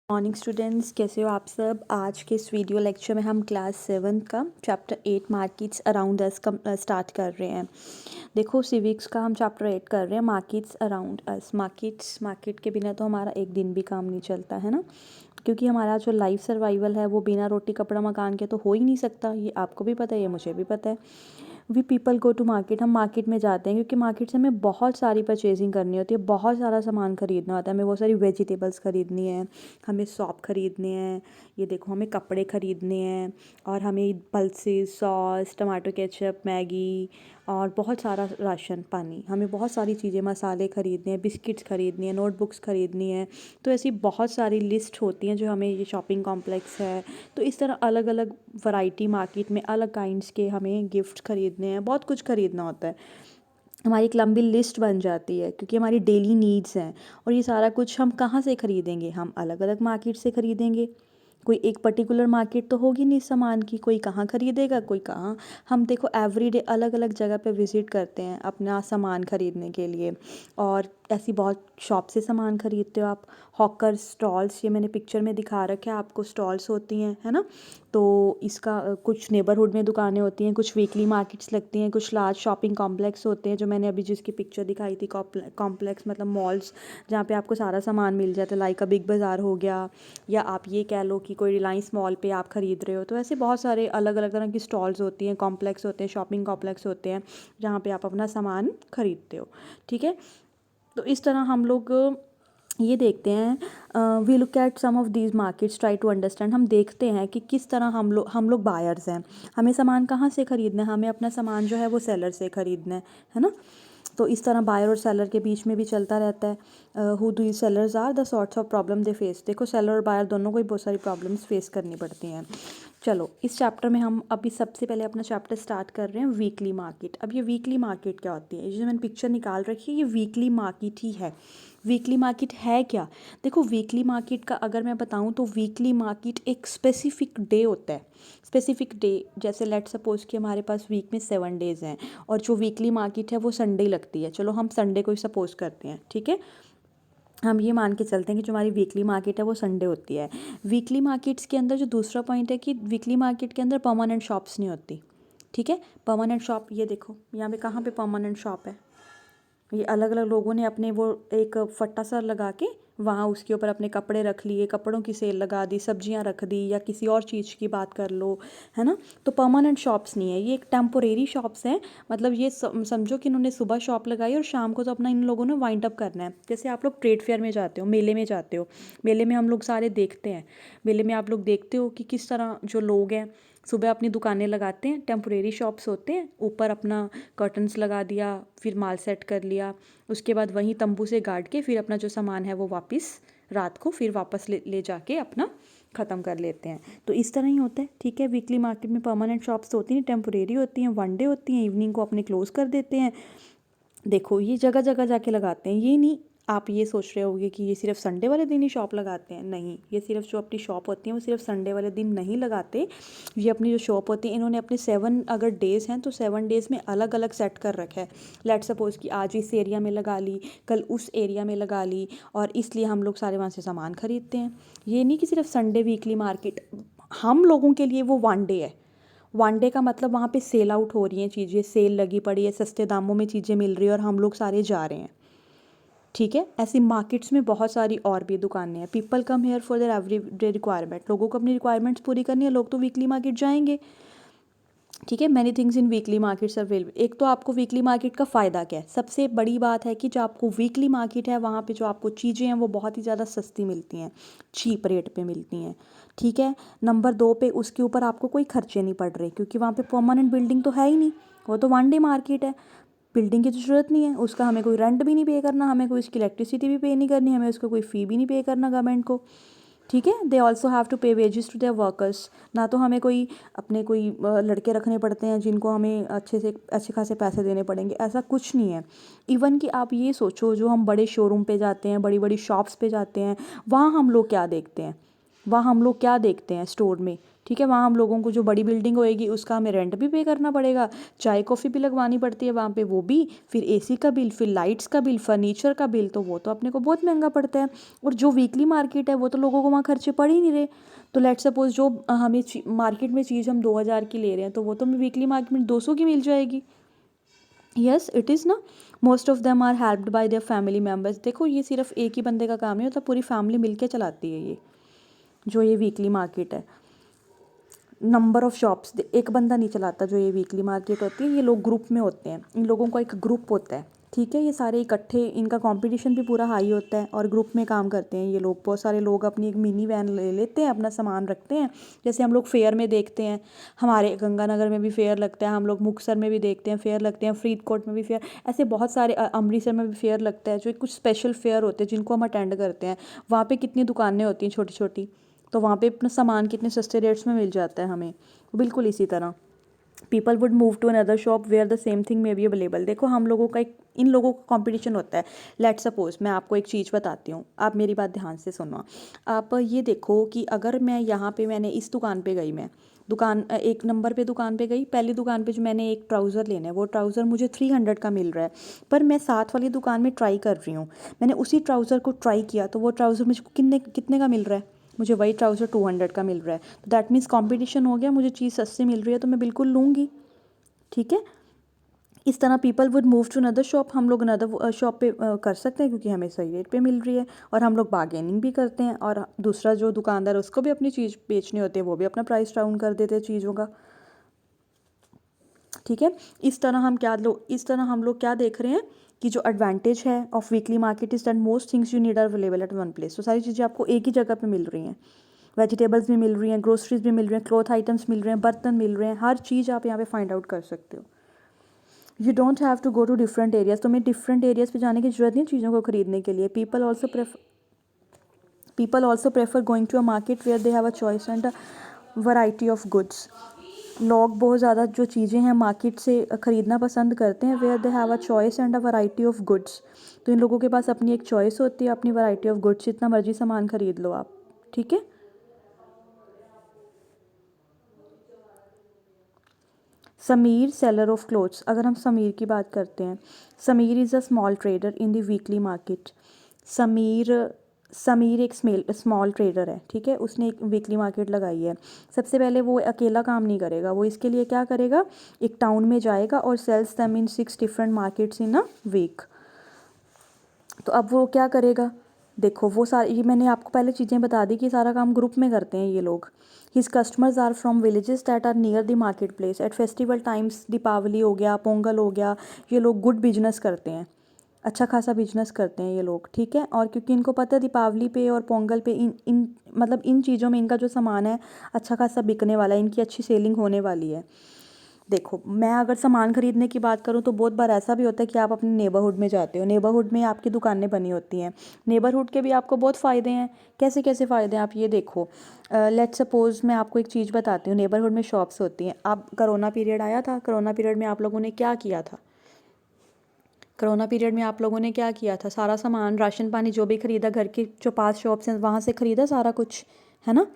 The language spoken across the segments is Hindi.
मॉर्निंग स्टूडेंट्स, कैसे हो आप सब। आज के इस वीडियो लेक्चर में हम क्लास 7 का चैप्टर 8 मार्केट्स अराउंड अस का स्टार्ट कर रहे हैं। देखो, सिविक्स का हम चैप्टर 8 कर रहे हैं, मार्केट्स अराउंड अस। मार्केट के बिना तो हमारा एक दिन भी काम नहीं चलता है ना, क्योंकि हमारा जो लाइफ सर्वाइवल है वो बिना रोटी कपड़ा मकान के तो हो ही नहीं सकता। ये आपको भी पता है, ये मुझे भी पता है। We people go to market, हम मार्केट में जाते हैं क्योंकि मार्केट से हमें बहुत सारी परचेजिंग करनी होती है, बहुत सारा सामान खरीदना होता है। हमें बहुत सारी वेजिटेबल्स खरीदनी है, हमें सॉप खरीदने हैं, ये देखो हमें कपड़े खरीदने हैं, और हमें pulses, sauce, tomato ketchup, Maggi और बहुत सारा राशन पानी, हमें बहुत सारी चीज़ें, मसाले खरीदने हैं, बिस्किट्स खरीदनी है, नोटबुक्स खरीदनी है। तो ऐसी बहुत सारी लिस्ट होती हैं जो हमें, ये शॉपिंग कॉम्प्लेक्स है। तो इस तरह अलग अलग वैरायटी मार्केट में अलग काइंड्स के हमें गिफ्ट खरीदने हैं, बहुत कुछ खरीदना होता है। हमारी एक लंबी लिस्ट बन जाती है क्योंकि हमारी डेली नीड्स हैं। और ये सारा कुछ हम कहाँ से खरीदेंगे? हम अलग अलग मार्केट से खरीदेंगे। कोई एक पर्टिकुलर मार्केट तो होगी नहीं सामान की, कोई कहाँ खरीदेगा, कोई कहाँ। हम देखो एवरीडे अलग अलग जगह पे विज़िट करते हैं अपना सामान खरीदने के लिए, और ऐसी बहुत शॉप से सामान खरीदते हो आप। हॉकर स्टॉल्स, ये मैंने पिक्चर में दिखा रखा है आपको, स्टॉल्स होती हैं, है ना। तो इसका कुछ नेबरहुड में दुकानें होती हैं, कुछ वीकली मार्केट्स लगती हैं, कुछ लार्ज शॉपिंग कॉम्प्लेक्स होते हैं, जो मैंने अभी जिसकी पिक्चर दिखाई थी, कॉम्प्लेक्स मतलब मॉल्स, जहाँ पे आपको सारा सामान मिल जाता है, लाइक अ बिग बाज़ार हो गया, या आप ये कह लो कि कोई रिलायंस मॉल पे आप ख़रीद रहे हो। तो ऐसे बहुत सारे अलग अलग तरह की स्टॉल्स होती हैं, कॉम्प्लेक्स होते हैं, शॉपिंग कॉम्प्लेक्स होते हैं, जहाँ पे आप अपना सामान खरीदते हो। ठीक है, तो इस तरह हम लोग ये देखते हैं, we look at some of these markets, try to understand. हम देखते हैं कि किस तरह हम लोग बायर्स हैं। हमें सामान कहाँ से ख़रीदना है? हमें अपना सामान जो है वो सेलर से ख़रीदना है ना। तो इस तरह बायर और सेलर के बीच में भी चलता रहता है। Who these sellers are, the sorts of problem they face. देखो, सेलर और बायर दोनों को ही बहुत सारी प्रॉब्लम्स फेस करनी पड़ती हैं। चलो, इस चैप्टर में हम अभी सबसे पहले अपना चैप्टर स्टार्ट कर रहे हैं, वीकली मार्केट। अब ये वीकली मार्केट क्या होती है? ये जो मैंने पिक्चर निकाल रखी है, ये वीकली मार्केट ही है। वीकली मार्केट है क्या? देखो, वीकली मार्केट का अगर मैं बताऊं तो वीकली मार्केट एक स्पेसिफिक डे होता है। स्पेसिफिक डे, जैसे लेट सपोज कि हमारे पास वीक में 7 डेज़ हैं, और जो वीकली मार्केट है वो संडे लगती है। चलो, हम संडे को ही सपोज करते हैं, ठीक है। हम ये मान के चलते हैं कि जो हमारी वीकली मार्केट है वो संडे होती है। वीकली मार्केट्स के अंदर जो दूसरा पॉइंट है कि वीकली मार्केट के अंदर परमानेंट शॉप्स नहीं होती। ठीक है, परमानेंट शॉप, ये देखो यहाँ पे कहाँ पे परमानेंट शॉप है। ये अलग अलग लोगों ने अपने वो एक फट्टा सा लगा के वहाँ उसके ऊपर अपने कपड़े रख लिए, कपड़ों की सेल लगा दी, सब्जियाँ रख दी, या किसी और चीज़ की बात कर लो, है ना। तो परमानेंट शॉप्स नहीं है, ये एक टेम्पोरेरी शॉप्स हैं। मतलब ये समझो कि इन्होंने सुबह शॉप लगाई और शाम को तो अपना इन लोगों ने वाइंड अप करना है। जैसे आप लोग ट्रेड फेयर में जाते हो, मेले में जाते हो, मेले में हम लोग सारे देखते हैं। मेले में आप लोग देखते हो कि किस तरह जो लोग हैं सुबह अपनी दुकानें लगाते हैं। टेम्पोरेरी शॉप्स होते हैं, ऊपर अपना कर्टन्स लगा दिया, फिर माल सेट कर लिया, उसके बाद वहीं तंबू से गाड़ के फिर अपना जो सामान है वो वापस रात को फिर वापस ले जाके अपना ख़त्म कर लेते हैं। तो इस तरह ही होता है, ठीक है। वीकली मार्केट में परमानेंट शॉप्स होती हैं, टेम्पोरेरी होती हैं, वन डे होती हैं, इवनिंग को अपने क्लोज़ कर देते हैं। देखो, ये जगह जगह जाके लगाते हैं। ये नहीं आप ये सोच रहे होगे कि ये सिर्फ संडे वाले दिन ही शॉप लगाते हैं, नहीं। ये सिर्फ जो अपनी शॉप होती है वो सिर्फ संडे वाले दिन नहीं लगाते। ये अपनी जो शॉप होती है, इन्होंने अपने 7 अगर डेज़ हैं तो 7 डेज़ में अलग अलग सेट कर रखा है। लेट सपोज़ कि आज इस एरिया में लगा ली, कल उस एरिया में लगा ली, और इसलिए हम लोग सारे वहाँ से सामान खरीदते हैं। ये नहीं कि सिर्फ संडे वीकली मार्केट। हम लोगों के लिए वो वन डे है। वन डे का मतलब वहाँ पे सेल आउट हो रही हैं चीज़ें, सेल लगी पड़ी है, सस्ते दामों में चीज़ें मिल रही है, और हम लोग सारे जा रहे हैं। ठीक है, ऐसी मार्केट्स में बहुत सारी और भी दुकानें हैं। People come here for their everyday requirement. लोगों को अपनी रिक्वायरमेंट्स पूरी करनी है, लोग तो वीकली मार्केट जाएंगे। ठीक है, many things in weekly markets are available. एक तो आपको वीकली मार्केट का फ़ायदा क्या है? सबसे बड़ी बात है कि जो आपको वीकली मार्केट है वहाँ पे जो आपको चीज़ें हैं वो बहुत ही ज़्यादा सस्ती मिलती हैं, चीप रेट पे मिलती हैं। ठीक है, नंबर 2 पे उसके ऊपर आपको कोई खर्चे नहीं पड़ रहे, क्योंकि वहाँ पे परमानेंट बिल्डिंग तो है ही नहीं, वो तो वन डे मार्केट है। बिल्डिंग की तो ज़रूरत नहीं है, उसका हमें कोई रेंट भी नहीं पे करना, हमें कोई उसकी इलेक्ट्रिसिटी भी पे नहीं करनी, हमें उसका कोई फ़ी भी नहीं पे करना गवर्नमेंट को। ठीक है, दे ऑल्सो हैव टू पे वेजेस टू देयर वर्कर्स। ना तो हमें कोई लड़के रखने पड़ते हैं जिनको हमें अच्छे खासे पैसे देने पड़ेंगे, ऐसा कुछ नहीं है। इवन कि आप ये सोचो, जो हम बड़े शोरूम पे जाते हैं, बड़ी बड़ी शॉप्स पे जाते हैं, वहाँ हम लोग क्या देखते हैं? वहाँ हम लोग क्या देखते हैं स्टोर में, ठीक है, वहाँ हम लोगों को जो बड़ी बिल्डिंग होएगी उसका हमें रेंट भी पे करना पड़ेगा, चाय कॉफ़ी भी लगवानी पड़ती है वहाँ पे, वो भी, फिर एसी का बिल, फिर लाइट्स का बिल, फर्नीचर का बिल, तो वो तो अपने को बहुत महंगा पड़ता है। और जो वीकली मार्केट है वो तो लोगों को वहाँ खर्चे पड़ ही नहीं रहे। तो लेट सपोज जो हमें मार्केट में चीज़ हम 2,000 की ले रहे हैं तो वो तो हमें वीकली मार्केट में 200 की मिल जाएगी। यस इट इज़ ना। Most of them are helped by their family members. देखो ये सिर्फ एक ही बंदे का काम नहीं होता, पूरी फैमिली मिलके चलाती है ये जो ये वीकली मार्केट है। नंबर ऑफ़ शॉप्स एक बंदा नहीं चलाता जो ये वीकली मार्केट होती है, ये लोग ग्रुप में होते हैं, इन लोगों का एक ग्रुप होता है, ठीक है, ये सारे इकट्ठे, इनका कंपटीशन भी पूरा हाई होता है और ग्रुप में काम करते हैं ये लोग। बहुत सारे लोग अपनी एक मिनी वैन ले लेते हैं, अपना सामान रखते हैं, जैसे हम लोग फेयर में देखते हैं, हमारे गंगानगर में भी फेयर लगता है, हम लोग मुक्तसर में भी देखते हैं फेयर लगते हैं, फरीदकोट में भी फेयर, ऐसे बहुत सारे अमृतसर में भी फेयर लगता है, जो कुछ स्पेशल फेयर होते हैं जिनको हम अटेंड करते हैं। वहाँ पे कितनी दुकानें होती हैं छोटी छोटी, तो वहाँ पे अपना सामान कितने सस्ते रेट्स में मिल जाता है हमें। बिल्कुल इसी तरह people would move to another shop where the same thing may be available. देखो हम लोगों का एक, इन लोगों का कंपटीशन होता है। लेट सपोज मैं आपको एक चीज़ बताती हूँ, आप मेरी बात ध्यान से सुनो। आप ये देखो कि अगर मैं यहाँ पे, मैंने इस दुकान पे गई, मैं दुकान एक नंबर पे दुकान पे गई, पहली दुकान पे जो मैंने एक ट्राउज़र लेना है वो ट्राउज़र मुझे 300 का मिल रहा है, पर मैं साथ वाली दुकान में ट्राई कर रही हूँ, मैंने उसी ट्राउज़र को ट्राई किया तो वो ट्राउज़र मुझको कितने कितने का मिल रहा है, मुझे वही ट्राउज़र 200 का मिल रहा है। तो दैट मीन्स कंपटीशन हो गया, मुझे चीज़ सस्ती मिल रही है तो मैं बिल्कुल लूँगी, ठीक है। इस तरह people would move to another shop, हम लोग अनदर शॉप पे कर सकते हैं क्योंकि हमें सही रेट पे मिल रही है, और हम लोग बार्गेनिंग भी करते हैं, और दूसरा जो दुकानदार है उसको भी अपनी चीज़ बेचनी होती है, वो भी अपना प्राइस डाउन कर देते हैं चीज़ों का, ठीक है। इस तरह हम लोग क्या देख रहे हैं कि जो एडवांटेज है of weekly market is that most things you need are available at one place. तो सारी चीज़ें आपको एक ही जगह पे मिल रही हैं, वेजिटेबल्स भी मिल रही हैं, ग्रोसरीज भी मिल रही हैं, क्लॉथ आइटम्स मिल रहे हैं, बर्तन मिल रहे हैं, हर चीज़ आप यहाँ पे फाइंड आउट कर सकते हो। You don't have to go to different areas, तुम्हें डिफरेंट एरियाज़ पे जाने की जरूरत नहीं चीज़ों को खरीदने के लिए। People also prefer going to a market where they have a choice and a variety of goods. लोग बहुत ज़्यादा जो चीज़ें हैं मार्केट से ख़रीदना पसंद करते हैं, where they have a choice and a variety of goods. तो इन लोगों के पास अपनी एक चॉइस होती है, अपनी वैरायटी ऑफ गुड्स, जितना मर्जी सामान खरीद लो आप, ठीक है। समीर सेलर ऑफ क्लोथ्स, अगर हम समीर की बात करते हैं, Sameer is a small trader in the weekly market. Sameer Sameer एक स्मॉल ट्रेडर है, ठीक है, उसने एक वीकली मार्केट लगाई है। सबसे पहले वो अकेला काम नहीं करेगा, वो इसके लिए क्या करेगा, एक टाउन में जाएगा और sells them in 6 different markets in a week. तो अब वो क्या करेगा, देखो वो सारी, ये मैंने आपको पहले चीज़ें बता दी कि सारा काम ग्रुप में करते हैं ये लोग। His customers are from villages that are near the market place at festival times. Deepavali हो गया, पोंगल हो गया, ये लोग गुड बिजनेस करते हैं, अच्छा खासा बिजनेस करते हैं ये लोग, ठीक है। और क्योंकि इनको पता है दीपावली पे और पोंगल पे इन इन मतलब इन चीज़ों में इनका जो सामान है अच्छा खासा बिकने वाला है, इनकी अच्छी सेलिंग होने वाली है। देखो मैं अगर सामान खरीदने की बात करूँ तो बहुत बार ऐसा भी होता है कि आप अपने नेबरहुड में जाते हो, नेबरहुड में आपकी दुकानें बनी होती हैं, नेबरहुड के भी आपको बहुत फ़ायदे हैं। कैसे कैसे फ़ायदे हैं आप ये देखो, लेट सपोज़ मैं आपको एक चीज़ बताती हूँ, नेबरहुड में शॉप्स होती हैं। अब कोरोना पीरियड आया था, कोरोना पीरियड में आप लोगों ने क्या किया था, कोरोना पीरियड में आप लोगों ने क्या किया था, सारा सामान राशन पानी जो भी ख़रीदा, घर की जो 5 शॉप्स हैं वहाँ से ख़रीदा सारा कुछ, है ना।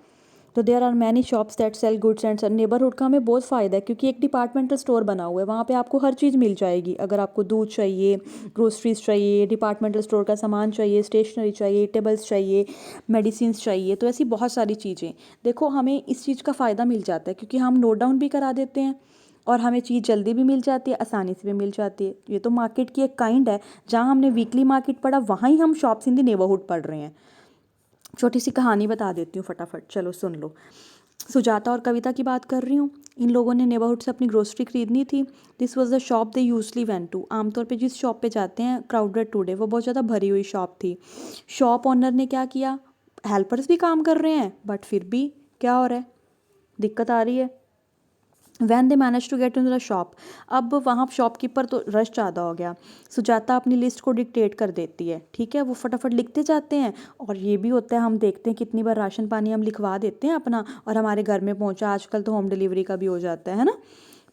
तो there are many shops that sell goods and neighbourhood का हमें बहुत फ़ायदा है क्योंकि एक डिपार्टमेंटल स्टोर बना हुआ है, वहाँ पे आपको हर चीज़ मिल जाएगी। अगर आपको दूध चाहिए, ग्रोसरीज चाहिए, डिपार्टमेंटल स्टोर का सामान चाहिए, स्टेशनरी चाहिए, टेबल्स चाहिए, मेडिसिन चाहिए, तो ऐसी बहुत सारी चीज़ें। देखो हमें इस चीज़ का फ़ायदा मिल जाता है क्योंकि हम नोट डाउन भी करा देते हैं और हमें चीज़ जल्दी भी मिल जाती है, आसानी से भी मिल जाती है। ये तो मार्केट की एक काइंड है, जहाँ हमने वीकली मार्केट पढ़ा वहाँ ही हम शॉप्स इन द नेबरहुड पढ़ रहे हैं। छोटी सी कहानी बता देती हूँ फटाफट, चलो सुन लो। सुजाता और कविता की बात कर रही हूँ, इन लोगों ने नेबरहुड से अपनी ग्रोसरी खरीदनी थी। This was the shop they usually went to. आमतौर पे जिस शॉप पे जाते हैं क्राउडेड टुडे, वो बहुत ज़्यादा भरी हुई शॉप थी। शॉप ओनर ने क्या किया, हेल्पर्स भी काम कर रहे हैं बट फिर भी क्या हो रहा है, दिक्कत आ रही है। When they manage to get in the shop, अब वहाँ शॉपकीपर तो रश ज़्यादा हो गया। सुजाता अपनी लिस्ट को डिक्टेट कर देती है, ठीक है, वो फटाफट लिखते जाते हैं। और ये भी होता है, हम देखते हैं कितनी बार राशन पानी हम लिखवा देते हैं अपना और हमारे घर में पहुँचा, आजकल तो होम डिलीवरी का भी हो जाता है ना।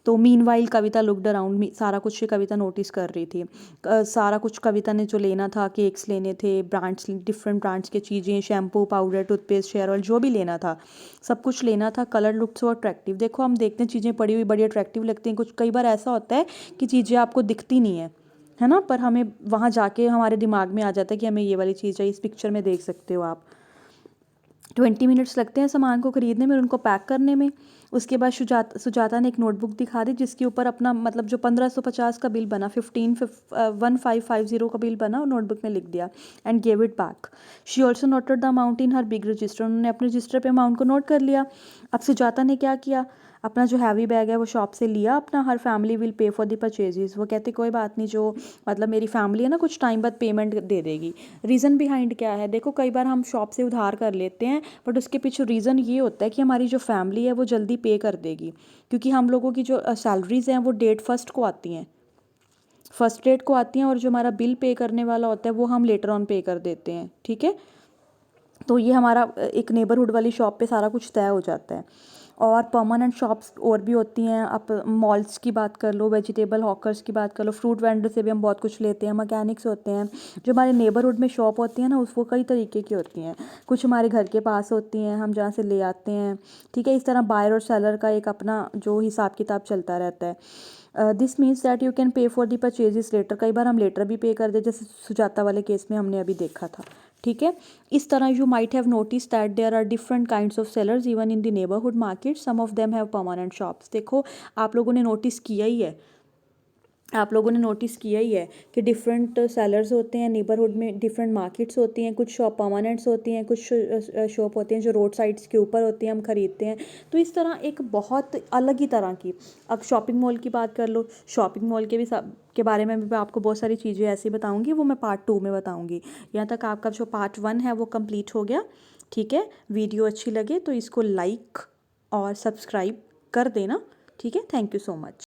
तो मीनवाइल कविता लुक्ड अराउंड मी, सारा कुछ ये कविता नोटिस कर रही थी। सारा कुछ कविता ने जो लेना था, केक्स लेने थे, ब्रांड्स, डिफरेंट ब्रांड्स की चीज़ें, shampoo, powder, toothpaste, hair oil, जो भी लेना था सब कुछ लेना था। Colour look so attractive. देखो हम देखते हैं चीज़ें पड़ी हुई बड़ी अट्रैक्टिव लगती हैं, कुछ कई बार ऐसा होता है कि चीज़ें आपको दिखती नहीं है ना, पर हमें वहाँ जाके हमारे दिमाग में आ जाता है कि हमें ये वाली चीज़ चाहिए। इस पिक्चर में देख सकते हो आप। 20 मिनट्स लगते हैं सामान को ख़रीदने में और उनको पैक करने में। उसके बाद सुजाता ने एक नोटबुक दिखा दी जिसके ऊपर अपना मतलब जो 1550 का बिल बना, 1550 का बिल बना और नोटबुक में लिख दिया and gave it back. She also noted the amount in her big register. उन्होंने अपने रजिस्टर पे अमाउंट को नोट कर लिया। अब सुजाता ने क्या किया, अपना जो हैवी बैग है वो शॉप से लिया अपना। हर family will pay for the purchases. वो कहते कोई बात नहीं, जो मतलब मेरी फैमिली है ना कुछ टाइम बाद पेमेंट दे देगी। रीज़न बिहाइंड क्या है, देखो कई बार हम शॉप से उधार कर लेते हैं बट उसके पीछे रीज़न ये होता है कि हमारी जो फैमिली है वो जल्दी पे कर देगी, क्योंकि हम लोगों की जो सैलरीज़ हैं वो डेट फर्स्ट को आती हैं, फर्स्ट डेट को आती हैं, और जो हमारा बिल पे करने वाला होता है वो हम लेटर ऑन पे कर देते हैं। ठीक है, तो ये हमारा एक नेबरहुड वाली शॉप पे सारा कुछ तय हो जाता है। और परमानेंट शॉप्स और भी होती हैं, आप मॉल्स की बात कर लो, वेजिटेबल हॉकर्स की बात कर लो, फ्रूट वेंडर से भी हम बहुत कुछ लेते हैं, मैकेनिक्स होते हैं। जो हमारे नेबरहुड में शॉप होती हैं ना उस वो कई तरीके की होती हैं। कुछ हमारे घर के पास होती हैं, हम जहाँ से ले आते हैं। ठीक है, इस तरह बायर और सेलर का एक अपना जो हिसाब किताब चलता रहता है। This means that you can pay for the purchases later. कई बार हम लेटर भी पे कर दे, जैसे सुजाता वाले केस में हमने अभी देखा था। ठीक है, इस तरह you might have notice that there are different kinds of sellers even in the neighbourhood market, some of them have permanent shops. देखो आप लोगों ने नोटिस किया ही है, आप लोगों ने नोटिस किया ही है कि डिफरेंट सेलर्स होते हैं नेबरहुड में, डिफरेंट मार्केट्स होती हैं, कुछ शॉप परमानेंट्स होती हैं, कुछ शॉप होती हैं जो रोड साइड्स के ऊपर होती हैं, हम खरीदते हैं। तो इस तरह एक बहुत अलग ही तरह की, अब शॉपिंग मॉल की बात कर लो, शॉपिंग मॉल के भी के बारे में भी आपको बहुत सारी चीज़ें ऐसी बताऊँगी, वो मैं पार्ट 2 में बताऊँगी। यहाँ तक आपका जो पार्ट 1 है वो कंप्लीट हो गया। ठीक है, वीडियो अच्छी लगे तो इसको लाइक और सब्सक्राइब कर देना। ठीक है, थैंक यू सो मच।